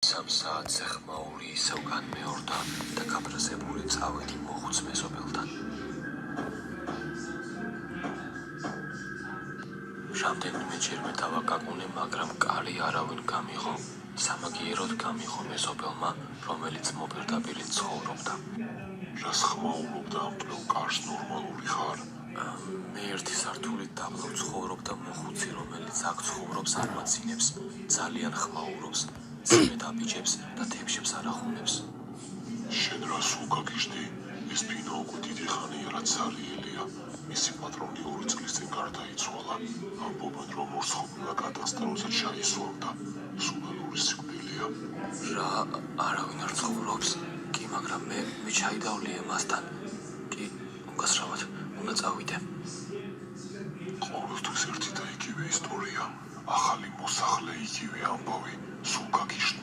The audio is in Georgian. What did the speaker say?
3 საათზე ხმაური ისევ განმეორდა და გაბრაზებული წავედი მოხუც მეზობელთან. რამდენიმეჯერმე დავაკაკუნე, მაგრამ კარი არავინ გამიღო. სამაგიეროდ გამიღო მეზობელმა, რომელიც მოპირდაპირით ცხოვრობდა. რას ხმაურობდა ამ პნელ კარს, ნორმალური ხარ? მე 1 სართულით დაბლობ ცხოვრობ და მოხუცი, რომელიც აქ ცხოვრობს, არ მაცინებს, ძალიან ხმაურობს, წინეთ აბიჯებს და თებშებს არ ახუნებს. შენ რას უკაკიშდი? ეს ფინო უკვე დიდი ხანია, რაც სარიელია. მისი პატრონი 2 წლის წინ გარდაიცვალა. ამბობენ, რომ მორცხობილა კატასტროფაზე ჩაისვამდა. სულალური სიკვდილია. რა, არავინ არ ცხოვრობს? კი, მაგრამ მე ჩაიდავლი ემასთან. კი, უკაცრავად, უნდა წავიდე. ყოველთვის ერთი და იგივე ისტორია. ახალი მოსახლე, იგივე ამბავი. სულ გაგიშდი.